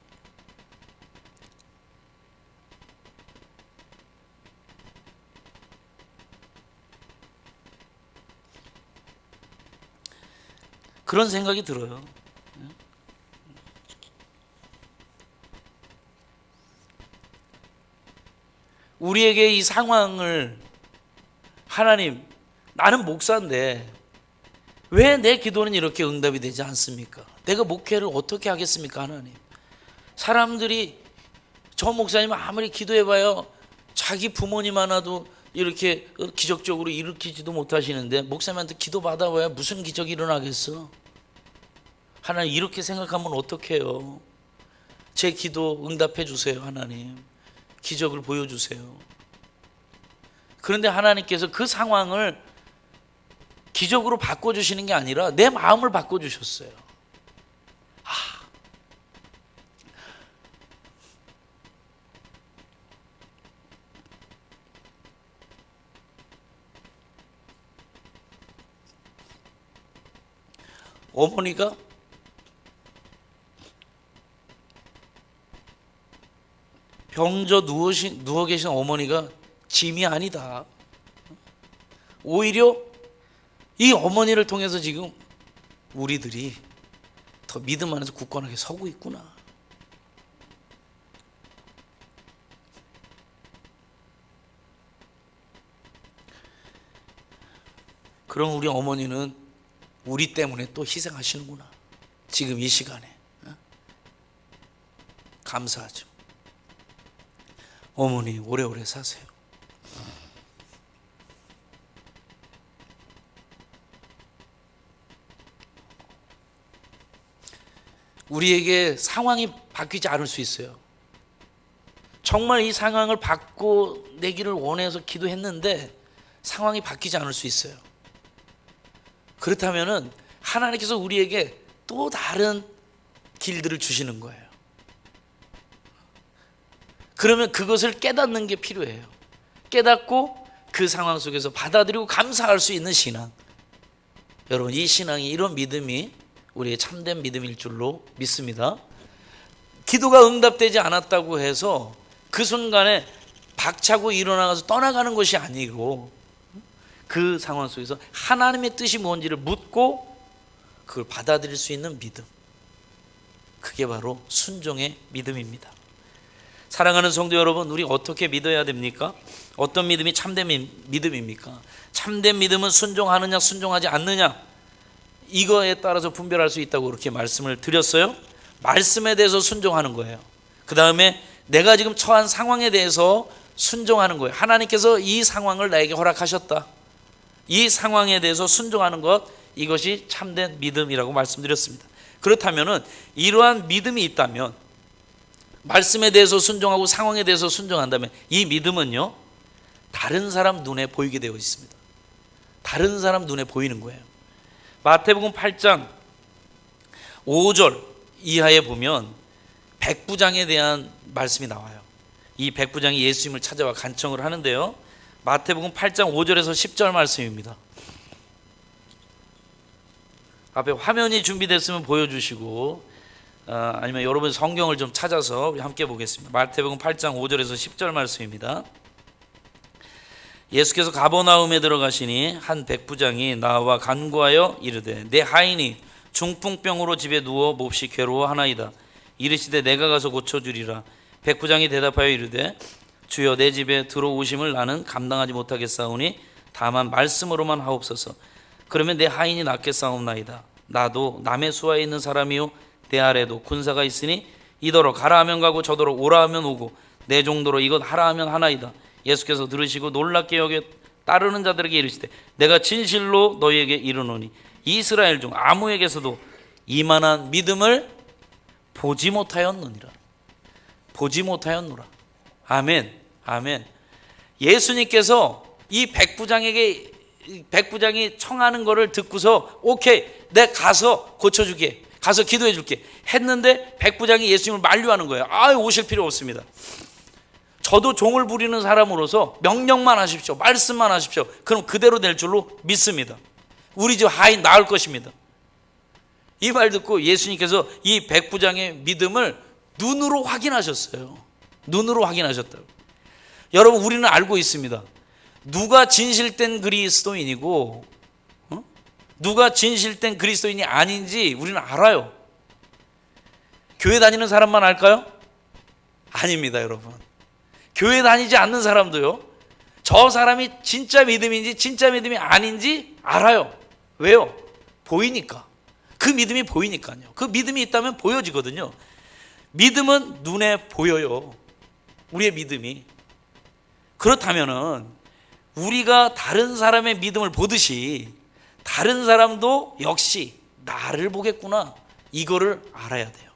그런 생각이 들어요. 우리에게 이 상황을, 하나님, 나는 목사인데 왜 내 기도는 이렇게 응답이 되지 않습니까? 내가 목회를 어떻게 하겠습니까? 하나님, 사람들이 저 목사님 아무리 기도해봐요 자기 부모님 하나도 이렇게 기적적으로 일으키지도 못하시는데 목사님한테 기도 받아봐야 무슨 기적이 일어나겠어? 하나님, 이렇게 생각하면 어떡해요? 제 기도 응답해 주세요. 하나님, 기적을 보여주세요. 그런데 하나님께서 그 상황을 기적으로 바꿔주시는 게 아니라 내 마음을 바꿔주셨어요. 어머니가 병져 누워 계신 어머니가 짐이 아니다. 오히려 이 어머니를 통해서 지금 우리들이 더 믿음 안에서 굳건하게 서고 있구나. 그럼 우리 어머니는 우리 때문에 또 희생하시는구나. 지금 이 시간에 감사하죠. 어머니 오래오래 사세요. 우리에게 상황이 바뀌지 않을 수 있어요. 정말 이 상황을 바꿔내기를 원해서 기도했는데 상황이 바뀌지 않을 수 있어요. 그렇다면은 하나님께서 우리에게 또 다른 길들을 주시는 거예요. 그러면 그것을 깨닫는 게 필요해요. 깨닫고 그 상황 속에서 받아들이고 감사할 수 있는 신앙. 여러분, 이 신앙이, 이런 믿음이 우리의 참된 믿음일 줄로 믿습니다. 기도가 응답되지 않았다고 해서 그 순간에 박차고 일어나가서 떠나가는 것이 아니고 그 상황 속에서 하나님의 뜻이 뭔지를 묻고 그걸 받아들일 수 있는 믿음, 그게 바로 순종의 믿음입니다. 사랑하는 성도 여러분, 우리 어떻게 믿어야 됩니까? 어떤 믿음이 참된 믿음입니까? 참된 믿음은 순종하느냐 순종하지 않느냐, 이거에 따라서 분별할 수 있다고 그렇게 말씀을 드렸어요. 말씀에 대해서 순종하는 거예요. 그 다음에 내가 지금 처한 상황에 대해서 순종하는 거예요. 하나님께서 이 상황을 나에게 허락하셨다, 이 상황에 대해서 순종하는 것, 이것이 참된 믿음이라고 말씀드렸습니다. 그렇다면 이러한 믿음이 있다면, 말씀에 대해서 순종하고 상황에 대해서 순종한다면, 이 믿음은요 다른 사람 눈에 보이게 되어 있습니다. 다른 사람 눈에 보이는 거예요. 마태복음 8장 5절 이하에 보면 백부장에 대한 말씀이 나와요. 이 백부장이 예수님을 찾아와 간청을 하는데요, 마태복음 8장 5절에서 10절 말씀입니다. 앞에 화면이 준비됐으면 보여주시고, 아니면 여러분 성경을 좀 찾아서 우리 함께 보겠습니다. 마태복음 8장 5절에서 10절 말씀입니다. 예수께서 가버나움에 들어가시니 한 백부장이 나와 간구하여 이르되 내 하인이 중풍병으로 집에 누워 몹시 괴로워하나이다. 이르시되 내가 가서 고쳐주리라. 백부장이 대답하여 이르되 주여, 내 집에 들어오심을 나는 감당하지 못하겠사오니 다만 말씀으로만 하옵소서. 그러면 내 하인이 낫겠사옵나이다. 나도 남의 수하에 있는 사람이요 내 아래도 군사가 있으니 이더러 가라 하면 가고 저더러 오라 하면 오고 내 정도로 이것 하라 하면 하나이다. 예수께서 들으시고 놀랍게 여겨 따르는 자들에게 이르시되 내가 진실로 너희에게 이르노니 이스라엘 중 아무에게서도 이만한 믿음을 보지 못하였느니라. 보지 못하였노라. 아멘, 아멘. 예수님께서 이 백부장이 청하는 거를 듣고서 오케이, 내가 가서 고쳐줄게, 가서 기도해 줄게 했는데, 백부장이 예수님을 만류하는 거예요. 오실 필요 없습니다. 저도 종을 부리는 사람으로서 명령만 하십시오, 말씀만 하십시오. 그럼 그대로 될 줄로 믿습니다. 우리 집 하인 나을 것입니다. 이 말 듣고 예수님께서 이 백부장의 믿음을 눈으로 확인하셨어요. 눈으로 확인하셨다고. 여러분, 우리는 알고 있습니다. 누가 진실된 그리스도인이고 누가 진실된 그리스도인이 아닌지 우리는 알아요. 교회 다니는 사람만 알까요? 아닙니다, 여러분. 교회 다니지 않는 사람도요, 저 사람이 진짜 믿음인지 진짜 믿음이 아닌지 알아요. 왜요? 보이니까. 그 믿음이 보이니까요. 그 믿음이 있다면 보여지거든요. 믿음은 눈에 보여요. 우리의 믿음이. 그렇다면은 우리가 다른 사람의 믿음을 보듯이 다른 사람도 역시 나를 보겠구나, 이거를 알아야 돼요.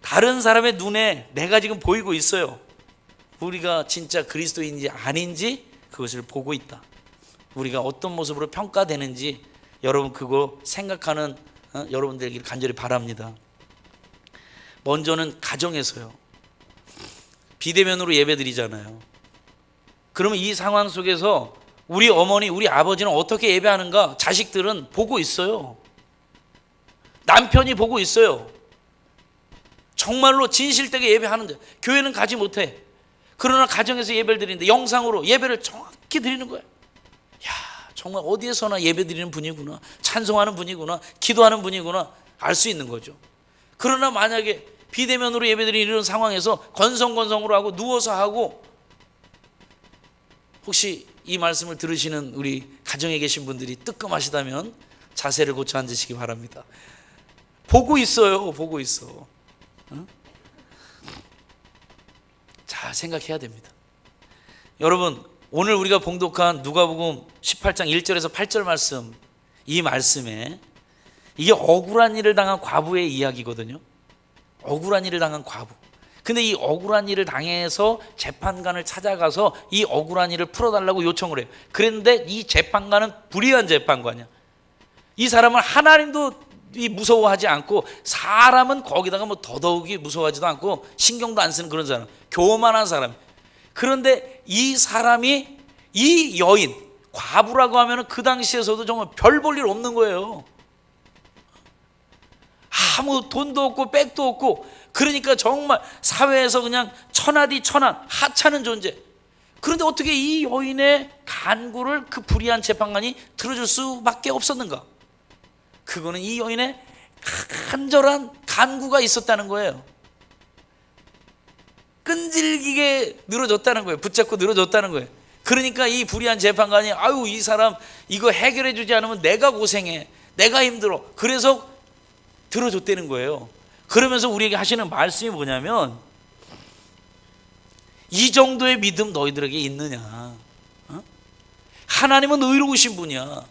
다른 사람의 눈에 내가 지금 보이고 있어요. 우리가 진짜 그리스도인지 아닌지 그것을 보고 있다. 우리가 어떤 모습으로 평가되는지 여러분 그거 생각하는 여러분들에게 간절히 바랍니다. 먼저는 가정에서요. 비대면으로 예배 드리잖아요. 그러면 이 상황 속에서 우리 어머니, 우리 아버지는 어떻게 예배하는가 자식들은 보고 있어요. 남편이 보고 있어요. 정말로 진실되게 예배하는데 교회는 가지 못해. 그러나 가정에서 예배를 드리는데 영상으로 예배를 정확히 드리는 거예요. 야, 정말 어디에서나 예배 드리는 분이구나, 찬송하는 분이구나, 기도하는 분이구나 알 수 있는 거죠. 그러나 만약에 비대면으로 예배 드리는 이런 상황에서 건성건성으로 하고 누워서 하고, 혹시 이 말씀을 들으시는 우리 가정에 계신 분들이 뜨끔하시다면 자세를 고쳐 앉으시기 바랍니다. 보고 있어요. 보고 있어. 응? 자, 생각해야 됩니다. 여러분, 오늘 우리가 봉독한 누가복음 18장 1절에서 8절 말씀, 이 말씀에 이게 억울한 일을 당한 과부의 이야기거든요. 억울한 일을 당한 과부. 근데 이 억울한 일을 당해서 재판관을 찾아가서 이 억울한 일을 풀어달라고 요청을 해요. 그런데 이 재판관은 불의한 재판관이야. 이 사람은 하나님도 무서워하지 않고, 사람은 거기다가 뭐 더더욱이 무서워하지도 않고 신경도 안 쓰는 그런 사람, 교만한 사람. 그런데 이 사람이, 이 여인 과부라고 하면 그 당시에서도 정말 별 볼 일 없는 거예요. 아무 돈도 없고 백도 없고, 그러니까 정말 사회에서 그냥 천하디 천한, 하찮은 존재. 그런데 어떻게 이 여인의 간구를 그 불의한 재판관이 들어줄 수밖에 없었는가? 그거는 이 여인의 간절한 간구가 있었다는 거예요. 끈질기게 늘어졌다는 거예요. 붙잡고 늘어졌다는 거예요. 그러니까 이 불의한 재판관이, 아유, 이 사람 이거 해결해 주지 않으면 내가 고생해, 내가 힘들어, 그래서 들어줬다는 거예요. 그러면서 우리에게 하시는 말씀이 뭐냐면, 이 정도의 믿음 너희들에게 있느냐? 하나님은 의로우신 분이야.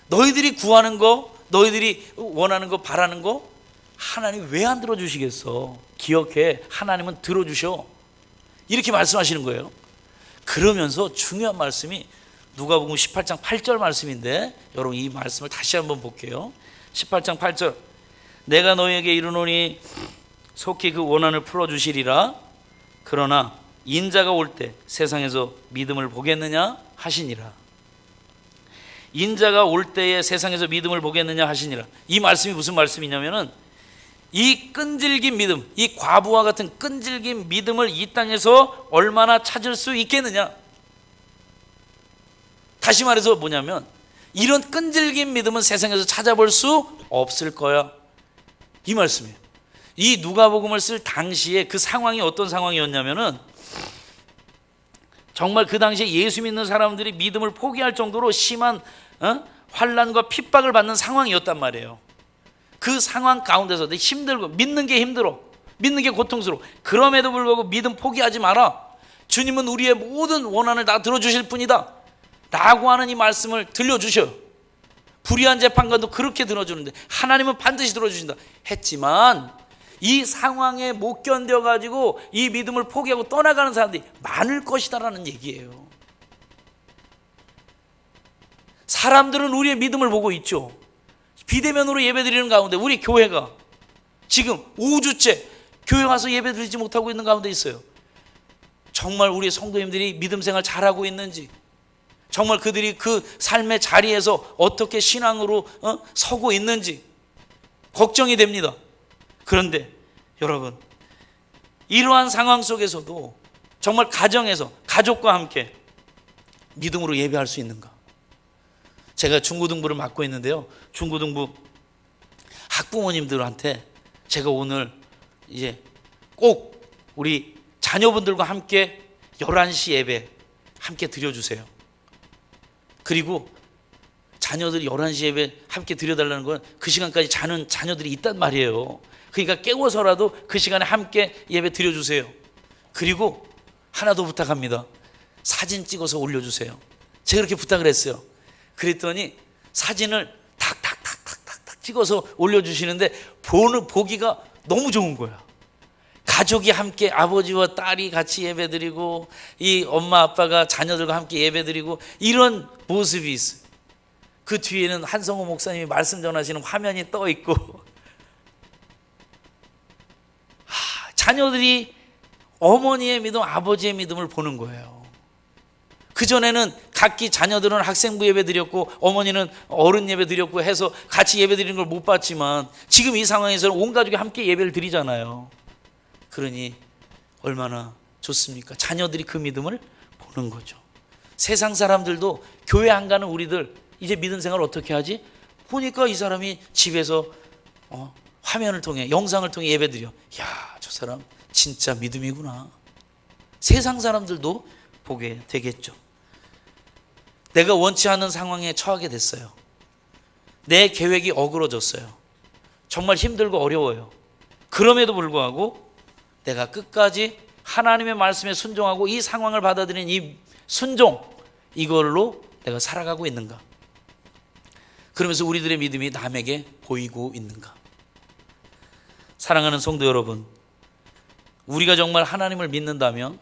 너희들이 구하는 거, 너희들이 원하는 거, 바라는 거 하나님 왜 안 들어주시겠어? 기억해, 하나님은 들어주셔. 이렇게 말씀하시는 거예요. 그러면서 중요한 말씀이 누가복음 18장 8절 말씀인데, 여러분 이 말씀을 다시 한번 볼게요. 18장 8절. 내가 너희에게 이르노니 속히 그 원한을 풀어주시리라. 그러나 인자가 올 때 세상에서 믿음을 보겠느냐 하시니라. 인자가 올 때에 세상에서 믿음을 보겠느냐 하시니라. 이 말씀이 무슨 말씀이냐면은, 이 끈질긴 믿음, 이 과부와 같은 끈질긴 믿음을 이 땅에서 얼마나 찾을 수 있겠느냐. 다시 말해서 뭐냐면, 이런 끈질긴 믿음은 세상에서 찾아볼 수 없을 거야, 이 말씀이에요. 이 누가복음을 쓸 당시에 그 상황이 어떤 상황이었냐면은, 정말 그 당시에 예수 믿는 사람들이 믿음을 포기할 정도로 심한 환난과 핍박을 받는 상황이었단 말이에요. 그 상황 가운데서 힘들고, 믿는 게 힘들어, 믿는 게 고통스러워. 그럼에도 불구하고 믿음 포기하지 마라. 주님은 우리의 모든 원한을 다 들어주실 분이다 라고 하는 이 말씀을 들려주셔요. 불의한 재판관도 그렇게 들어주는데 하나님은 반드시 들어주신다 했지만, 이 상황에 못 견뎌가지고 이 믿음을 포기하고 떠나가는 사람들이 많을 것이다라는 얘기예요. 사람들은 우리의 믿음을 보고 있죠. 비대면으로 예배드리는 가운데 우리 교회가 지금 5주째 교회 와서 예배드리지 못하고 있는 가운데 있어요. 정말 우리 성도님들이 믿음 생활 잘하고 있는지, 정말 그들이 그 삶의 자리에서 어떻게 신앙으로 서고 있는지 걱정이 됩니다. 그런데 여러분, 이러한 상황 속에서도 정말 가정에서 가족과 함께 믿음으로 예배할 수 있는가? 제가 중고등부를 맡고 있는데요, 중고등부 학부모님들한테 제가 오늘 이제 꼭 우리 자녀분들과 함께 11시 예배 함께 드려주세요. 그리고 자녀들이 11시 예배 함께 드려달라는 건 그 시간까지 자는 자녀들이 있단 말이에요. 그러니까 깨워서라도 그 시간에 함께 예배 드려주세요. 그리고 하나 더 부탁합니다. 사진 찍어서 올려주세요. 제가 그렇게 부탁을 했어요. 그랬더니 사진을 탁탁탁탁탁 찍어서 올려주시는데 보기가 너무 좋은 거야. 가족이 함께, 아버지와 딸이 같이 예배드리고, 이 엄마 아빠가 자녀들과 함께 예배드리고, 이런 모습이 있어요. 그 뒤에는 한성호 목사님이 말씀 전하시는 화면이 떠 있고, 자녀들이 어머니의 믿음, 아버지의 믿음을 보는 거예요. 그전에는 각기 자녀들은 학생부 예배 드렸고 어머니는 어른 예배 드렸고 해서 같이 예배 드리는 걸 못 봤지만, 지금 이 상황에서는 온 가족이 함께 예배를 드리잖아요. 그러니 얼마나 좋습니까? 자녀들이 그 믿음을 보는 거죠. 세상 사람들도 교회 안 가는 우리들 이제 믿음 생활 어떻게 하지? 보니까 이 사람이 집에서 화면을 통해, 영상을 통해 예배 드려. 야, 저 사람 진짜 믿음이구나. 세상 사람들도 보게 되겠죠. 내가 원치 않은 상황에 처하게 됐어요. 내 계획이 어그러졌어요. 정말 힘들고 어려워요. 그럼에도 불구하고 내가 끝까지 하나님의 말씀에 순종하고 이 상황을 받아들인 이 순종, 이걸로 내가 살아가고 있는가? 그러면서 우리들의 믿음이 남에게 보이고 있는가? 사랑하는 성도 여러분, 우리가 정말 하나님을 믿는다면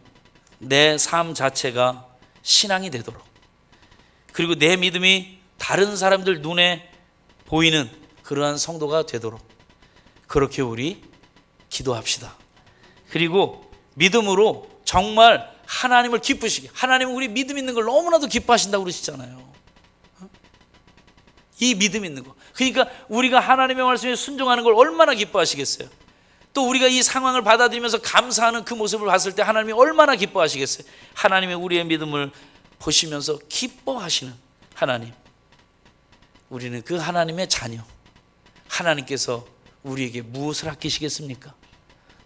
내 삶 자체가 신앙이 되도록, 그리고 내 믿음이 다른 사람들 눈에 보이는 그러한 성도가 되도록 그렇게 우리 기도합시다. 그리고 믿음으로 정말 하나님을 기쁘시게, 하나님은 우리 믿음 있는 걸 너무나도 기뻐하신다고 그러시잖아요. 이 믿음 있는 거, 그러니까 우리가 하나님의 말씀에 순종하는 걸 얼마나 기뻐하시겠어요. 또 우리가 이 상황을 받아들이면서 감사하는 그 모습을 봤을 때 하나님이 얼마나 기뻐하시겠어요. 하나님의 우리의 믿음을 보시면서 기뻐하시는 하나님, 우리는 그 하나님의 자녀, 하나님께서 우리에게 무엇을 아끼시겠습니까?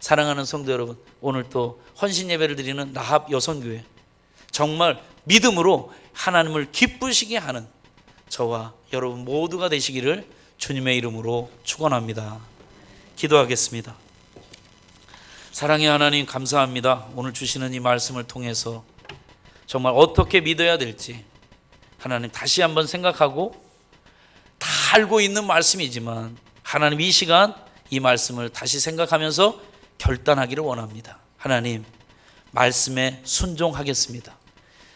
사랑하는 성도 여러분, 오늘 또 헌신 예배를 드리는 라합 여성교회, 정말 믿음으로 하나님을 기쁘시게 하는 저와 여러분 모두가 되시기를 주님의 이름으로 축원합니다. 기도하겠습니다. 사랑의 하나님, 감사합니다. 오늘 주시는 이 말씀을 통해서 정말 어떻게 믿어야 될지 하나님 다시 한번 생각하고, 다 알고 있는 말씀이지만 하나님 이 시간 이 말씀을 다시 생각하면서 결단하기를 원합니다. 하나님, 말씀에 순종하겠습니다.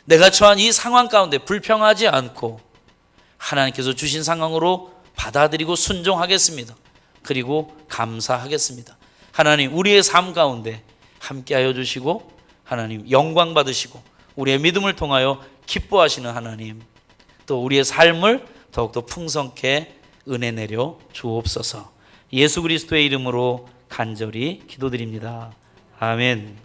내가 처한 이 상황 가운데 불평하지 않고 하나님께서 주신 상황으로 받아들이고 순종하겠습니다. 그리고 감사하겠습니다. 하나님, 우리의 삶 가운데 함께하여 주시고 하나님 영광 받으시고 우리의 믿음을 통하여 기뻐하시는 하나님, 또 우리의 삶을 더욱더 풍성케 은혜 내려 주옵소서. 예수 그리스도의 이름으로 간절히 기도드립니다. 아멘.